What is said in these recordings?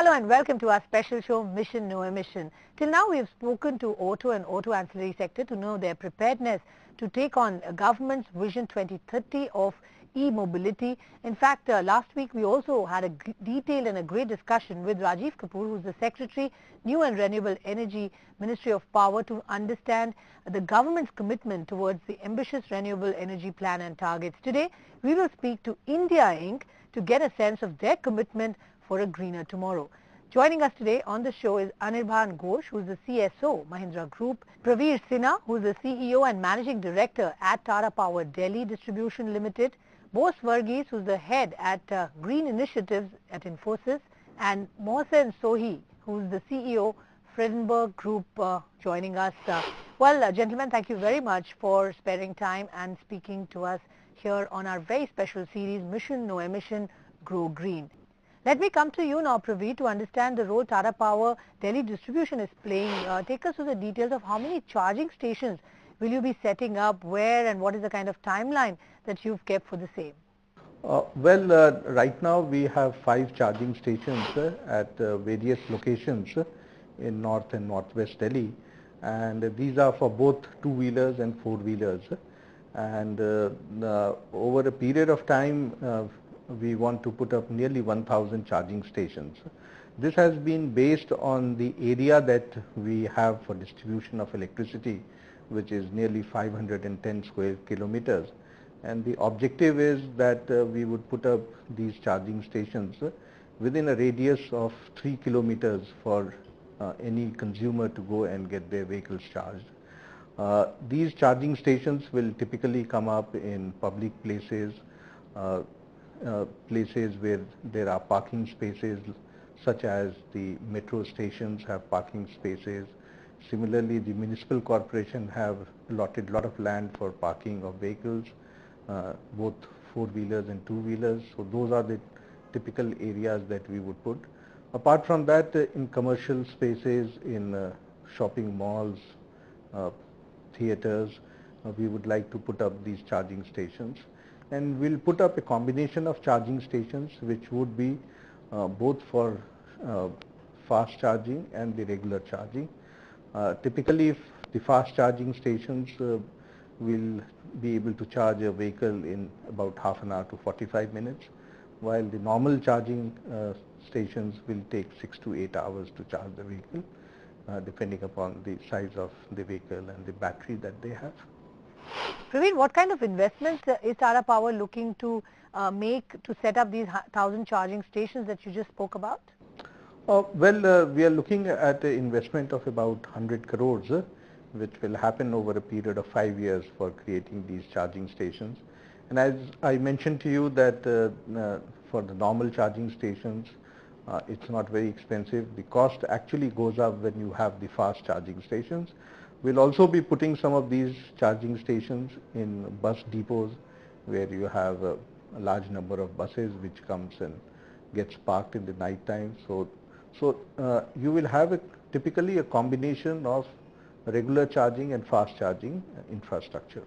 Hello and welcome to our special show, Mission No Emission. Till now we have spoken to auto and auto ancillary sector to know their preparedness to take on government's Vision 2030 of e-mobility. In fact, last week we also had a detailed and a great discussion with Rajiv Kapoor, who is the Secretary, New and Renewable Energy, Ministry of Power, to understand the government's commitment towards the ambitious renewable energy plan and targets. Today, we will speak to India Inc. to get a sense of their commitment for a greener tomorrow. Joining us today on the show is Anirban Ghosh, who is the CSO, Mahindra Group, Praveer Sinha, who is the CEO and Managing Director at Tata Power Delhi Distribution Limited, Bose Varghese, who is the head at Green Initiatives at Infosys, and Mohsen Sohi, who is the CEO, Friedenberg Group, joining us. Gentlemen, thank you very much for sparing time and speaking to us here on our very special series, Mission No Emission, Grow Green. Let me come to you now, Praveer, to understand the role Tata Power Delhi Distribution is playing. Take us through the details of how many charging stations will you be setting up, where, and what is the kind of timeline that you've kept for the same? Right now we have 5 charging stations at various locations in North and Northwest Delhi, and these are for both two-wheelers and four-wheelers. And over a period of time, we want to put up nearly 1,000 charging stations. This has been based on the area that we have for distribution of electricity, which is nearly 510 square kilometers. And the objective is that we would put up these charging stations within a radius of 3 kilometers for any consumer to go and get their vehicles charged. These charging stations will typically come up in public places, places where there are parking spaces, such as the metro stations have parking spaces. Similarly, the municipal corporation have allotted a lot of land for parking of vehicles, both four-wheelers and two-wheelers. So those are the typical areas that we would put. Apart from that, in commercial spaces, in shopping malls, theaters, we would like to put up these charging stations. And we'll put up a combination of charging stations which would be both for fast charging and the regular charging. Typically, the fast charging stations will be able to charge a vehicle in about half an hour to 45 minutes, while the normal charging stations will take 6 to 8 hours to charge the vehicle, depending upon the size of the vehicle and the battery that they have. Praveer, what kind of investments is Tata Power looking to make to set up these 1,000 charging stations that you just spoke about? We are looking at an investment of about 100 crores, which will happen over a period of 5 years for creating these charging stations. And as I mentioned to you that for the normal charging stations, it's not very expensive. The cost actually goes up when you have the fast charging stations. We'll also be putting some of these charging stations in bus depots where you have a large number of buses which comes and gets parked in the night time. So you will have typically a combination of regular charging and fast charging infrastructure.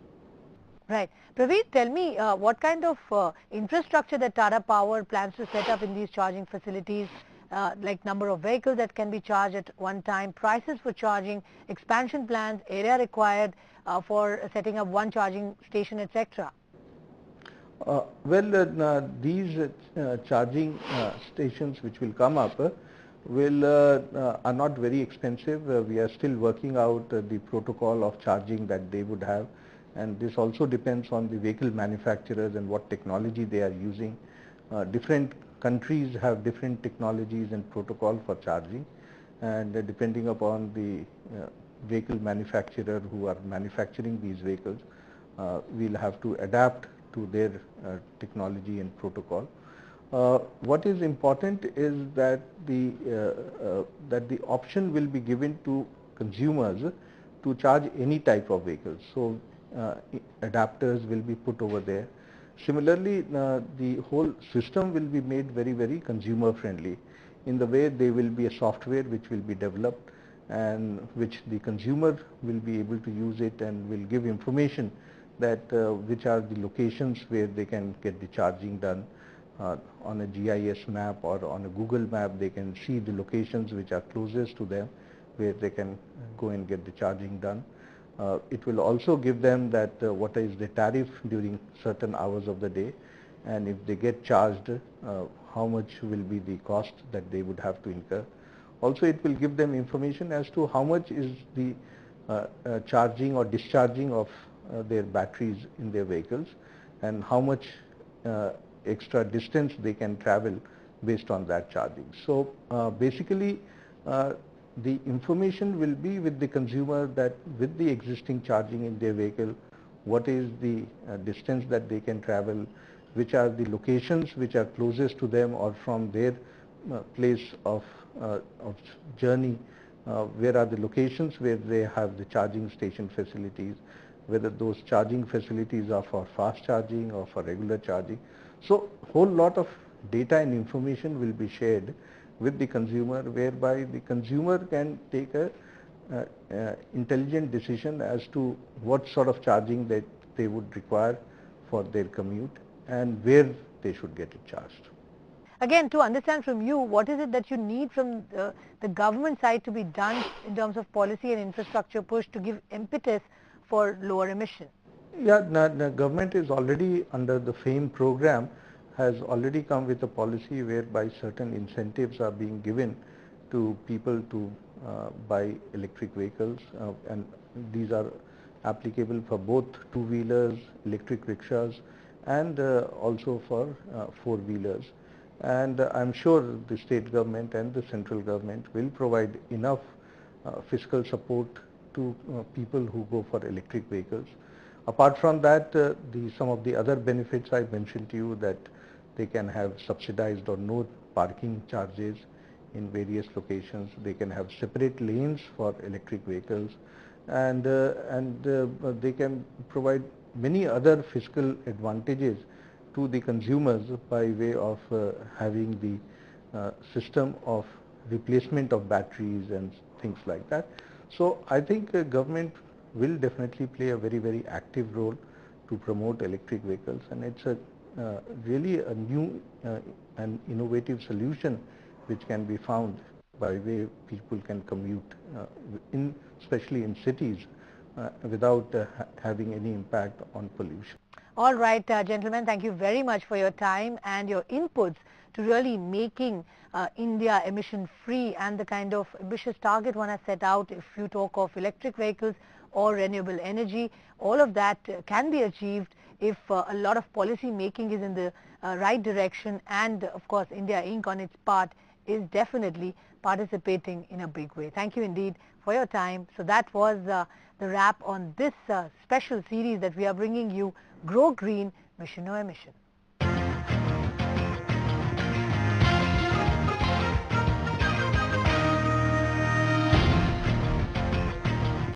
Right. Praveer, tell me what kind of infrastructure that Tata Power plans to set up in these charging facilities, like number of vehicles that can be charged at one time, prices for charging, expansion plans, area required for setting up one charging station, etc. These charging stations which will come up are not very expensive. We are still working out the protocol of charging that they would have, and this also depends on the vehicle manufacturers and what technology they are using. Different countries have different technologies and protocol for charging, and depending upon the vehicle manufacturer who are manufacturing these vehicles, we'll have to adapt to their technology and protocol. What is important is that the option will be given to consumers to charge any type of vehicle. So adapters will be put over there. Similarly, the whole system will be made very, very consumer friendly in the way there will be a software which will be developed and which the consumer will be able to use it and will give information that which are the locations where they can get the charging done, on a GIS map or on a Google map, they can see the locations which are closest to them where they can go and get the charging done. It will also give them that what is the tariff during certain hours of the day, and if they get charged, how much will be the cost that they would have to incur. Also, it will give them information as to how much is the charging or discharging of their batteries in their vehicles, and how much extra distance they can travel based on that charging. So basically the information will be with the consumer that with the existing charging in their vehicle, what is the distance that they can travel, which are the locations which are closest to them or from their place of journey, where are the locations where they have the charging station facilities, whether those charging facilities are for fast charging or for regular charging. So whole lot of data and information will be shared with the consumer, whereby the consumer can take a intelligent decision as to what sort of charging that they would require for their commute and where they should get it charged. Again, to understand from you, what is it that you need from the government side to be done in terms of policy and infrastructure push to give impetus for lower emission? Yeah, the government is already under the FAME program, has already come with a policy whereby certain incentives are being given to people to buy electric vehicles, and these are applicable for both two-wheelers, electric rickshaws, and also for four-wheelers. And I'm sure the state government and the central government will provide enough fiscal support to people who go for electric vehicles. Apart from that, some of the other benefits I mentioned to you, that they can have subsidized or no parking charges in various locations. They can have separate lanes for electric vehicles, and they can provide many other fiscal advantages to the consumers by way of having the system of replacement of batteries and things like that. So I think government will definitely play a very, very active role to promote electric vehicles, and it's a really a new and innovative solution which can be found by way people can commute especially in cities without having any impact on pollution. All right, gentlemen, thank you very much for your time and your inputs to really making India emission free and the kind of ambitious target one has set out. If you talk of electric vehicles or renewable energy, all of that can be achieved if a lot of policy making is in the right direction, and of course India Inc. on its part is definitely participating in a big way. Thank you indeed for your time. So that was the wrap on this special series that we are bringing you, Grow Green, Mission No Emission.